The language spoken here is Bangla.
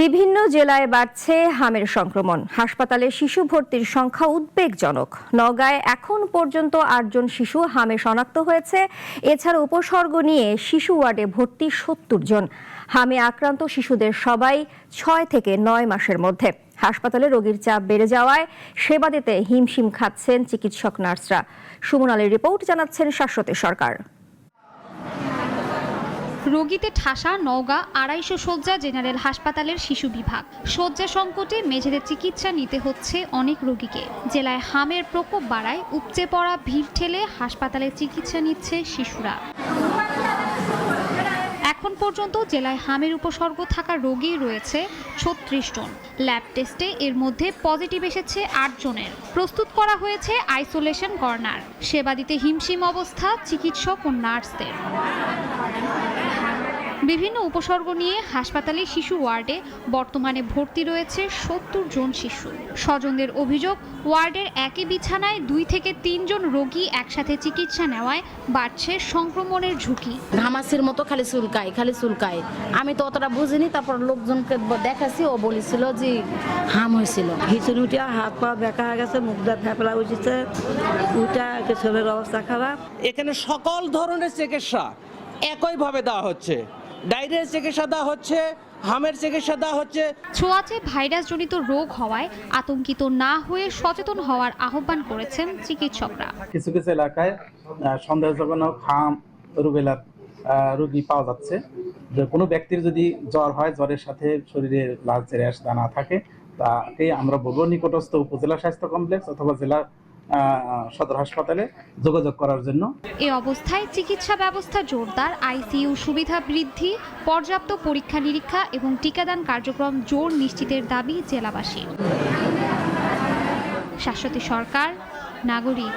বিভিন্ন জেলায় বাড়ছে হামের সংক্রমণ। হাসপাতালে শিশু ভর্তির সংখ্যা উদ্বেগজনক। নওগাঁয় এখন পর্যন্ত ৮ জন শিশু হামে শনাক্ত হয়েছে। এছাড়া উপসর্গ নিয়ে শিশু ওয়ার্ডে ভর্তি ৭০ জন। হামে আক্রান্ত শিশুদের সবাই ৬ থেকে ৯ মাসের মধ্যে। হাসপাতালে রোগীর চাপ বেড়ে যাওয়ায় সেবা দিতে হিমশিম খাচ্ছেন চিকিৎসক নার্সরা। সুমন আলীর রিপোর্ট, জানাচ্ছেন শাশ্বতী সরকার। রোগীতে ঠাসা নওগাঁ ২৫০ শয্যা জেনারেল হাসপাতালের শিশু বিভাগ। শয্যা সংকটে মেঝেতে চিকিৎসা নিতে হচ্ছে অনেক রোগীকে। জেলায় হামের প্রকোপ বাড়ায় উপচে পড়া ভিড় ঠেলে হাসপাতালে চিকিৎসা নিচ্ছে শিশুরা। এখন পর্যন্ত জেলায় হামের উপসর্গ থাকা রোগী রয়েছে ৩৬ জন। ল্যাব টেস্টে এর মধ্যে পজিটিভ এসেছে ৮ জনের। প্রস্তুত করা হয়েছে আইসোলেশন কর্নার। সেবা দিতে হিমশিম অবস্থা চিকিৎসক ও নার্সদের। বিভিন্ন উপসর্গ নিয়ে হাসপাতালে শিশু ওয়ার্ডে বর্তমানে ভর্তি রয়েছে ৭০ জন শিশু। স্বজনদের অভিযোগ, ওয়ার্ডের একই বিছানায় ২ থেকে ৩ জন রোগী একসাথে চিকিৎসা নেওয়ায় বাড়ছে সংক্রমণের ঝুঁকি। ঘামাসির মতো খালি চুলকায়। আমি তো অতটা বুঝিনি, তারপর লোকজনকে দেখাচ্ছি, ও বলেছিল যে হাম হয়েছিল। হিচুন উঠিয়া হাত পা বেঁকা হয়ে গেছে, মুখটা ফেপলা উঠেছে, উঠা ছেলের অবস্থা খারাপ। এখানে সকল ধরনের চিকিৎসা একইভাবে দেওয়া হচ্ছে। ডায়রিয়ার চিকিৎসা দেওয়া হচ্ছে, হামের চিকিৎসা দেওয়া হচ্ছে। ছোঁয়াচে ভাইরাসজনিত রোগ হওয়ায় আতঙ্কিত না হয়ে সচেতন হওয়ার আহ্বান করেছেন চিকিৎসকরা। কিছু কিছু এলাকায় সন্দেহজনক হাম, রুবেলার রোগী পাওয়া যাচ্ছে। যে কোনো ব্যক্তির যদি জ্বর হয়, জ্বরের সাথে শরীরে লালচে র্যাশ দানা থাকে, তাকে আমরা বলবো নিকটস্থ উপজেলা স্বাস্থ্য কমপ্লেক্স অথবা জেলা সদর হাসপাতালে যোগাযোগ করার জন্য। এই অবস্থায় চিকিৎসা ব্যবস্থা জোরদার, আইসিইউ সুবিধা বৃদ্ধি, পর্যাপ্ত পরীক্ষা নিরীক্ষা এবং টিকাদান কার্যক্রম জোর নিশ্চিতের দাবি জেলাবাসীর। শাশ্বতী সরকার, নাগরিক।